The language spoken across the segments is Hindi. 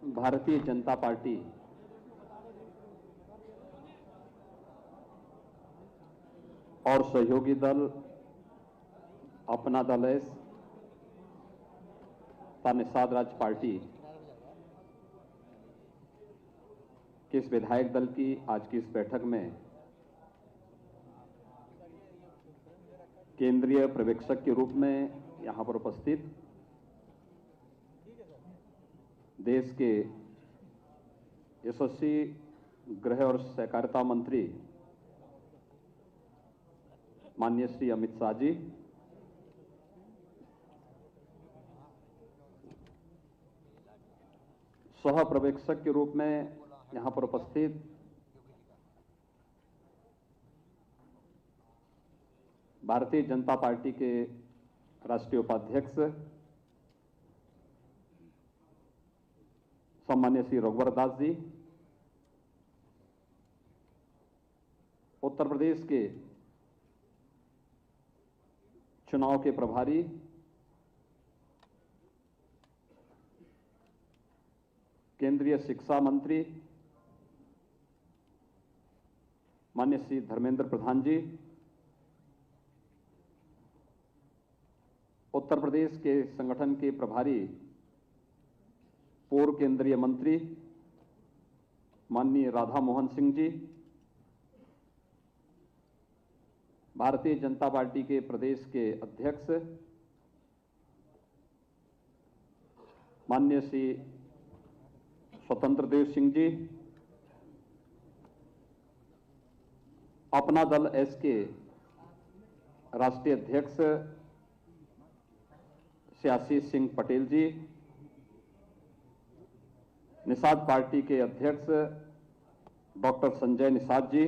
भारतीय जनता पार्टी और सहयोगी दल अपना दल एस तथा निषाद राज्य पार्टी के इस विधायक दल की आज की इस बैठक में केंद्रीय पर्यवेक्षक के रूप में यहां पर उपस्थित देश के यशस्वी गृह और सहकारिता मंत्री माननीय श्री अमित शाह जी, सह पर्यवेक्षक के रूप में यहां पर उपस्थित भारतीय जनता पार्टी के राष्ट्रीय उपाध्यक्ष सम्मान्य श्री रघुवर दास जी, उत्तर प्रदेश के चुनाव के प्रभारी केंद्रीय शिक्षा मंत्री माननीय श्री धर्मेंद्र प्रधान जी, उत्तर प्रदेश के संगठन के प्रभारी पूर्व केंद्रीय मंत्री माननीय राधा मोहन सिंह जी, भारतीय जनता पार्टी के प्रदेश के अध्यक्ष माननीय श्री स्वतंत्र देव सिंह जी, अपना दल एस के राष्ट्रीय अध्यक्ष श्री आशीष सिंह पटेल जी, निषाद पार्टी के अध्यक्ष डॉक्टर संजय निषाद जी,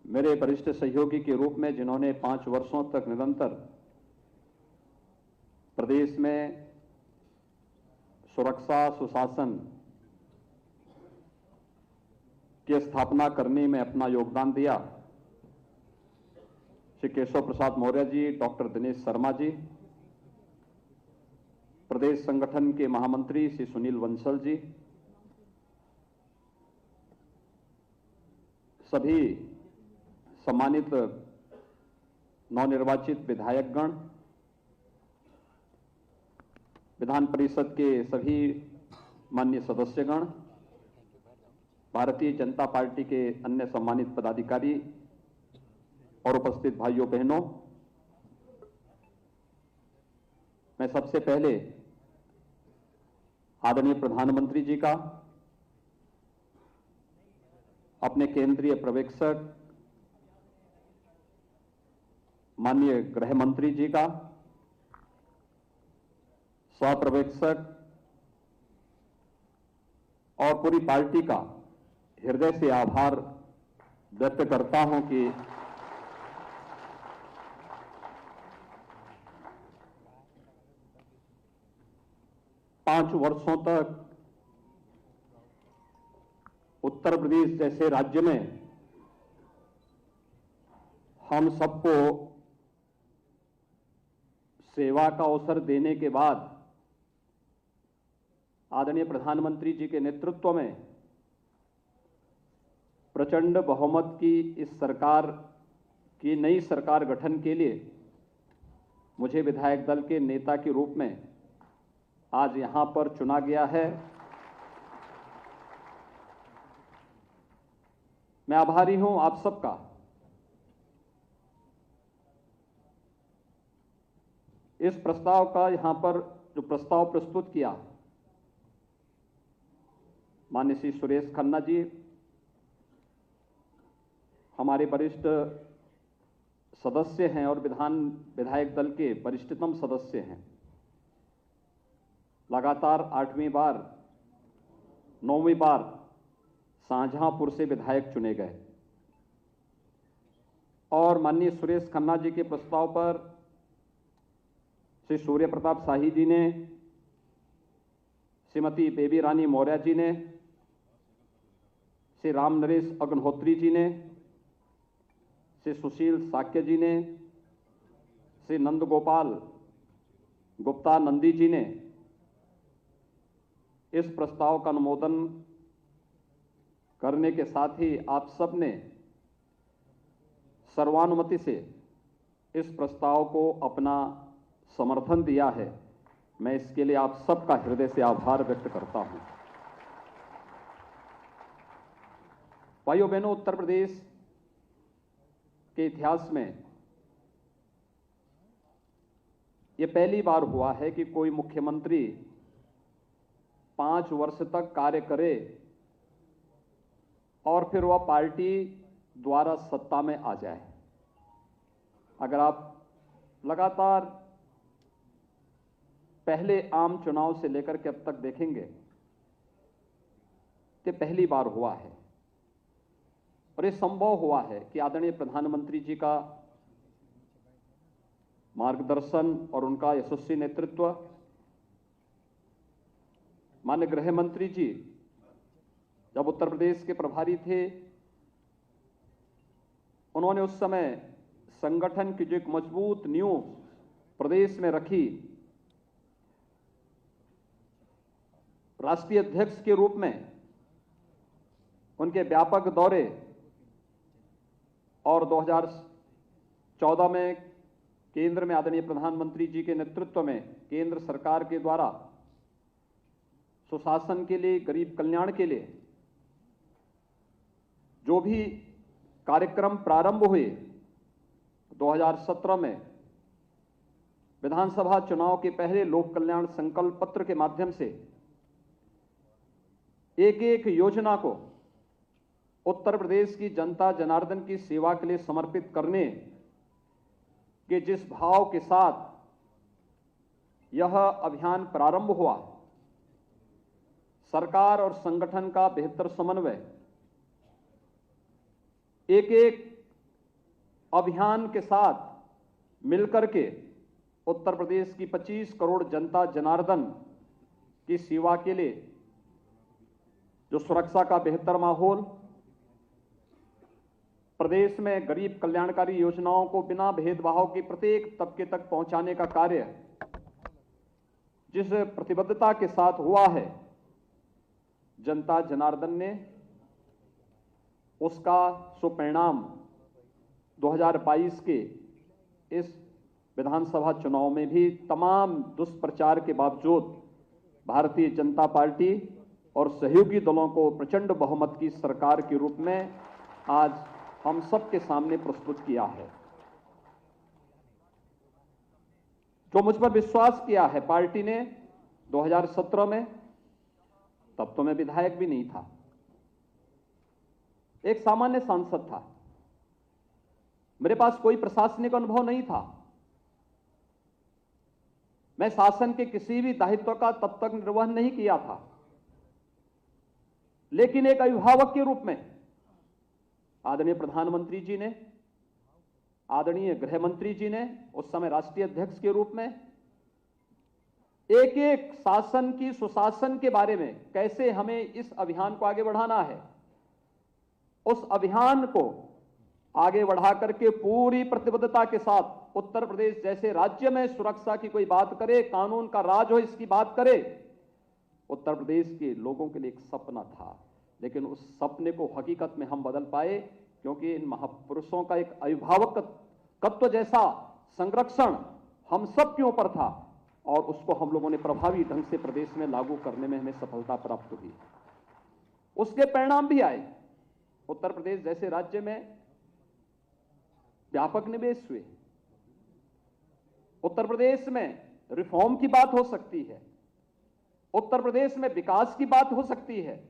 मेरे वरिष्ठ सहयोगी के रूप में जिन्होंने 5 वर्षों तक निरंतर प्रदेश में सुरक्षा सुशासन की स्थापना करने में अपना योगदान दिया, श्री केशव प्रसाद मौर्य जी, डॉक्टर दिनेश शर्मा जी, प्रदेश संगठन के महामंत्री श्री सुनील बंसल जी, सभी सम्मानित नवनिर्वाचित विधायकगण, विधान परिषद के सभी माननीय सदस्यगण, भारतीय जनता पार्टी के अन्य सम्मानित पदाधिकारी और उपस्थित भाइयों बहनों, मैं सबसे पहले आदरणीय प्रधानमंत्री जी का, अपने केंद्रीय पर्यवेक्षक माननीय गृह मंत्री जी का, सह पर्यवेक्षक और पूरी पार्टी का हृदय से आभार व्यक्त करता हूं कि पांच वर्षों तक उत्तर प्रदेश जैसे राज्य में हम सबको सेवा का अवसर देने के बाद आदरणीय प्रधानमंत्री जी के नेतृत्व में प्रचंड बहुमत की इस सरकार की नई सरकार गठन के लिए मुझे विधायक दल के नेता के रूप में आज यहां पर चुना गया है। मैं आभारी हूं आप सबका। इस प्रस्ताव का यहां पर जो प्रस्ताव प्रस्तुत किया माननीय श्री सुरेश खन्ना जी, हमारे वरिष्ठ सदस्य हैं और विधायक दल के वरिष्ठतम सदस्य हैं, लगातार 8वीं बार 9वीं बार शाहजहांपुर से विधायक चुने गए और माननीय सुरेश खन्ना जी के प्रस्ताव पर श्री सूर्य प्रताप शाही जी ने, श्रीमती बेबी रानी मौर्य जी ने, श्री राम नरेश अग्निहोत्री जी ने, श्री सुशील साक्य जी ने, श्री नंद गोपाल गुप्ता नंदी जी ने इस प्रस्ताव का अनुमोदन करने के साथ ही आप सब ने सर्वानुमति से इस प्रस्ताव को अपना समर्थन दिया है। मैं इसके लिए आप सबका हृदय से आभार व्यक्त करता हूं। भाइयों बहनों, उत्तर प्रदेश के इतिहास में यह पहली बार हुआ है कि कोई मुख्यमंत्री 5 वर्ष तक कार्य करे और फिर वह पार्टी द्वारा सत्ता में आ जाए। अगर आप लगातार पहले आम चुनाव से लेकर के अब तक देखेंगे तो पहली बार हुआ है और यह संभव हुआ है कि आदरणीय प्रधानमंत्री जी का मार्गदर्शन और उनका यशस्वी नेतृत्व, माननीय गृह मंत्री जी जब उत्तर प्रदेश के प्रभारी थे, उन्होंने उस समय संगठन की जो एक मजबूत नींव प्रदेश में रखी, राष्ट्रीय अध्यक्ष के रूप में उनके व्यापक दौरे और 2014 में केंद्र में आदरणीय प्रधानमंत्री जी के नेतृत्व में केंद्र सरकार के द्वारा सुशासन के लिए, गरीब कल्याण के लिए जो भी कार्यक्रम प्रारंभ हुए, 2017 में विधानसभा चुनाव के पहले लोक कल्याण संकल्प पत्र के माध्यम से एक एक योजना को उत्तर प्रदेश की जनता जनार्दन की सेवा के लिए समर्पित करने के जिस भाव के साथ यह अभियान प्रारंभ हुआ, सरकार और संगठन का बेहतर समन्वय, एक एक अभियान के साथ मिलकर के उत्तर प्रदेश की 25 करोड़ जनता जनार्दन की सेवा के लिए जो सुरक्षा का बेहतर माहौल, प्रदेश में गरीब कल्याणकारी योजनाओं को बिना भेदभाव के प्रत्येक तबके तक पहुंचाने का कार्य जिस प्रतिबद्धता के साथ हुआ है, जनता जनार्दन ने उसका सुपरिणाम 2022 के इस विधानसभा चुनाव में भी तमाम दुष्प्रचार के बावजूद भारतीय जनता पार्टी और सहयोगी दलों को प्रचंड बहुमत की सरकार के रूप में आज हम सबके सामने प्रस्तुत किया है। जो मुझ पर विश्वास किया है पार्टी ने 2017 में, तब तो मैं विधायक भी नहीं था, एक सामान्य सांसद था, मेरे पास कोई प्रशासनिक अनुभव नहीं था, मैं शासन के किसी भी दायित्व का तब तक निर्वहन नहीं किया था, लेकिन एक अभिभावक के रूप में आदरणीय प्रधानमंत्री जी ने, आदरणीय गृह मंत्री जी ने उस समय राष्ट्रीय अध्यक्ष के रूप में एक एक शासन की सुशासन के बारे में कैसे हमें इस अभियान को आगे बढ़ाना है, उस अभियान को आगे बढ़ा करके पूरी प्रतिबद्धता के साथ उत्तर प्रदेश जैसे राज्य में सुरक्षा की कोई बात करे, कानून का राज हो इसकी बात करे, उत्तर प्रदेश के लोगों के लिए एक सपना था। लेकिन उस सपने को हकीकत में हम बदल पाए क्योंकि इन महापुरुषों का एक अभिभावकत्व जैसा संरक्षण हम सब के ऊपर था और उसको हम लोगों ने प्रभावी ढंग से प्रदेश में लागू करने में हमें सफलता प्राप्त हुई। उसके परिणाम भी आए। उत्तर प्रदेश जैसे राज्य में व्यापक निवेश हुए। उत्तर प्रदेश में रिफॉर्म की बात हो सकती है, उत्तर प्रदेश में विकास की बात हो सकती है,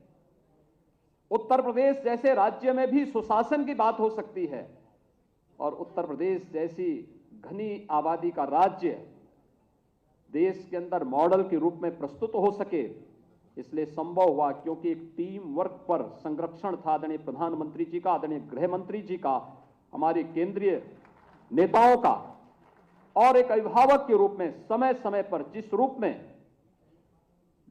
उत्तर प्रदेश जैसे राज्य में भी सुशासन की बात हो सकती है और उत्तर प्रदेश जैसी घनी आबादी का राज्य देश के अंदर मॉडल के रूप में प्रस्तुत हो सके, इसलिए संभव हुआ क्योंकि एक टीम वर्क पर संरक्षण था आदरणीय प्रधानमंत्री जी का, आदरणीय गृह मंत्री जी का, हमारे केंद्रीय नेताओं का, और एक अभिभावक के रूप में समय समय पर जिस रूप में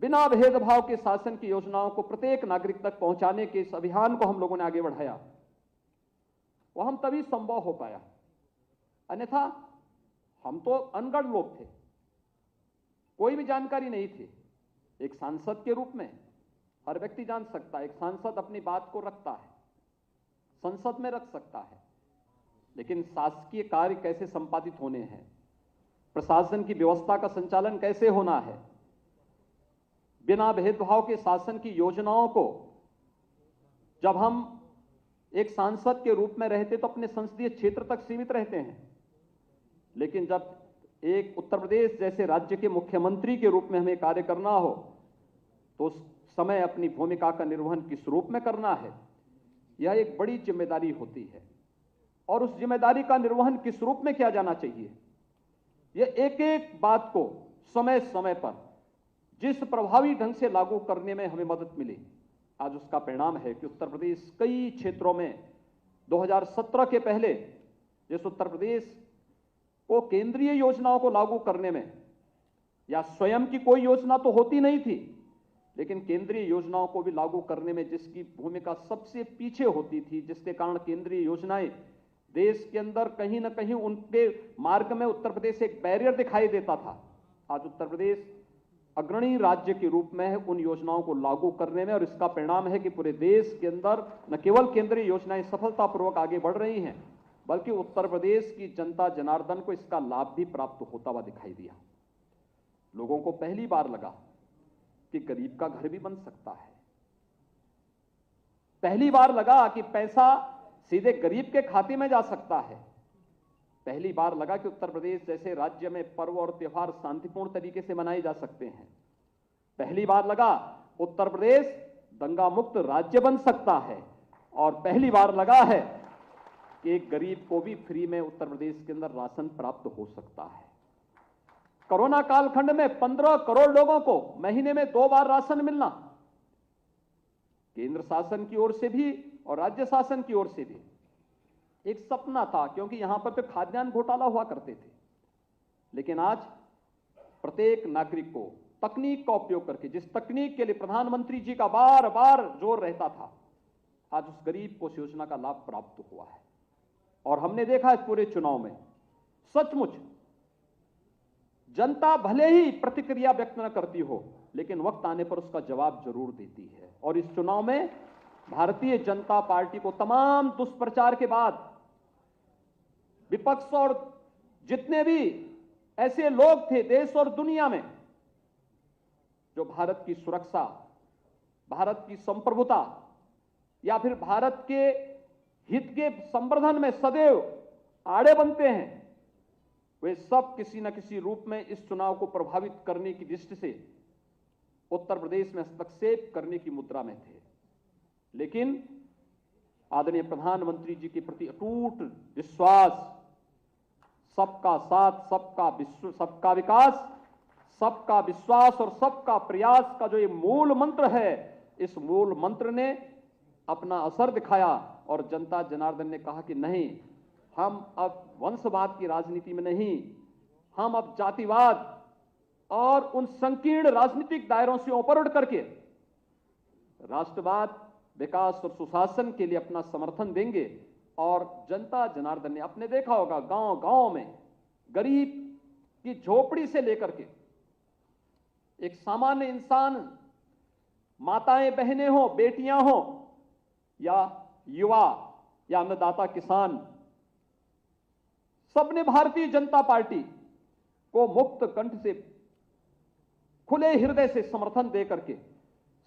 बिना भेदभाव के शासन की योजनाओं को प्रत्येक नागरिक तक पहुंचाने के इस अभियान को हम लोगों ने आगे बढ़ाया, वह हम तभी संभव हो पाया। अन्यथा हम तो अनगढ़ लोग थे, कोई भी जानकारी नहीं थी। एक सांसद के रूप में हर व्यक्ति जान सकता है, एक सांसद अपनी बात को रखता है, संसद में रख सकता है, लेकिन शासकीय कार्य कैसे संपादित होने हैं, प्रशासन की व्यवस्था का संचालन कैसे होना है, बिना भेदभाव के शासन की योजनाओं को जब हम एक सांसद के रूप में रहते तो अपने संसदीय क्षेत्र तक सीमित रहते हैं, लेकिन जब एक उत्तर प्रदेश जैसे राज्य के मुख्यमंत्री के रूप में हमें कार्य करना हो तो उस समय अपनी भूमिका का निर्वहन किस रूप में करना है, यह एक बड़ी जिम्मेदारी होती है। और उस जिम्मेदारी का निर्वहन किस रूप में किया जाना चाहिए, यह एक एक बात को समय समय पर जिस प्रभावी ढंग से लागू करने में हमें मदद मिली, आज उसका परिणाम है कि उत्तर प्रदेश कई क्षेत्रों में 2017 के पहले जिस उत्तर प्रदेश को केंद्रीय योजनाओं को लागू करने में या स्वयं की कोई योजना तो होती नहीं थी, लेकिन केंद्रीय योजनाओं को भी लागू करने में जिसकी भूमिका सबसे पीछे होती थी, जिसके कारण केंद्रीय योजनाएं देश के अंदर कहीं ना कहीं उनके मार्ग में उत्तर प्रदेश एक बैरियर दिखाई देता था, आज उत्तर प्रदेश अग्रणी राज्य के रूप में है उन योजनाओं को लागू करने में। और इसका परिणाम है कि पूरे देश के अंदर न केवल केंद्रीय योजनाएं सफलतापूर्वक आगे बढ़ रही हैं, बल्कि उत्तर प्रदेश की जनता जनार्दन को इसका लाभ भी प्राप्त होता हुआ दिखाई दिया। लोगों को पहली बार लगा कि गरीब का घर भी बन सकता है, पहली बार लगा कि पैसा सीधे गरीब के खाते में जा सकता है, पहली बार लगा कि उत्तर प्रदेश जैसे राज्य में पर्व और त्योहार शांतिपूर्ण तरीके से मनाए जा सकते हैं, पहली बार लगा उत्तर प्रदेश दंगा मुक्त राज्य बन सकता है, और पहली बार लगा है कि एक गरीब को भी फ्री में उत्तर प्रदेश के अंदर राशन प्राप्त हो सकता है। कोरोना कालखंड में 15 करोड़ लोगों को महीने में 2 बार राशन मिलना, केंद्र शासन की ओर से भी और राज्य शासन की ओर से भी एक सपना था, क्योंकि यहां पर तो खाद्यान्न घोटाला हुआ करते थे। लेकिन आज प्रत्येक नागरिक को तकनीक का उपयोग करके, जिस तकनीक के लिए प्रधानमंत्री जी का बार बार जोर रहता था, आज उस गरीब को इस योजना का लाभ प्राप्त हुआ है। और हमने देखा इस पूरे चुनाव में सचमुच जनता भले ही प्रतिक्रिया व्यक्त न करती हो, लेकिन वक्त आने पर उसका जवाब जरूर देती है। और इस चुनाव में भारतीय जनता पार्टी को तमाम दुष्प्रचार के बाद विपक्ष और जितने भी ऐसे लोग थे देश और दुनिया में जो भारत की सुरक्षा, भारत की संप्रभुता या फिर भारत के हित के संवर्धन में सदैव आड़े बनते हैं, वे सब किसी न किसी रूप में इस चुनाव को प्रभावित करने की दृष्टि से उत्तर प्रदेश में हस्तक्षेप करने की मुद्रा में थे। लेकिन आदरणीय प्रधानमंत्री जी के प्रति अटूट विश्वास, सबका साथ, सबका विकास, सबका विश्वास और सबका प्रयास का जो ये मूल मंत्र है, इस मूल मंत्र ने अपना असर दिखाया और जनता जनार्दन ने कहा कि नहीं, हम अब वंशवाद की राजनीति में नहीं, हम अब जातिवाद और उन संकीर्ण राजनीतिक दायरों से ऊपर उठ करके राष्ट्रवाद, विकास और सुशासन के लिए अपना समर्थन देंगे। और जनता जनार्दन ने आपने देखा होगा गांव गांव में गरीब की झोपड़ी से लेकर के एक सामान्य इंसान, माताएं बहनें हो, बेटियां हो या युवा या अन्नदाता किसान, सबने भारतीय जनता पार्टी को मुक्त कंठ से, खुले हृदय से समर्थन देकर के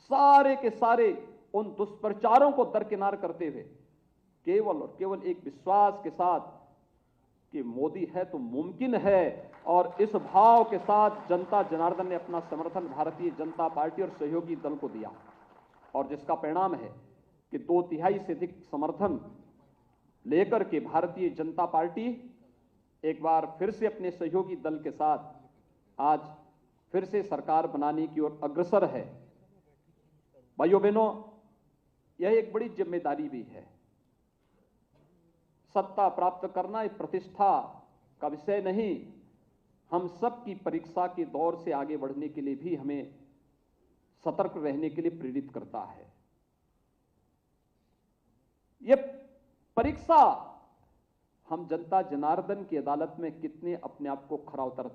सारे के सारे उन दुष्प्रचारों को दरकिनार करते हुए केवल और केवल एक विश्वास के साथ कि मोदी है तो मुमकिन है, और इस भाव के साथ जनता जनार्दन ने अपना समर्थन भारतीय जनता पार्टी और सहयोगी दल को दिया। और जिसका परिणाम है कि 2/3 से अधिक समर्थन लेकर के भारतीय जनता पार्टी एक बार फिर से अपने सहयोगी दल के साथ आज फिर से सरकार बनाने की ओर अग्रसर है। भाइयों बहनों, यह एक बड़ी जिम्मेदारी भी है। सत्ता प्राप्त करना एक प्रतिष्ठा का विषय नहीं, हम सब की परीक्षा के दौर से आगे बढ़ने के लिए भी हमें सतर्क रहने के लिए प्रेरित करता है। यह परीक्षा हम जनता जनार्दन की अदालत में कितने अपने आप को खरा उतार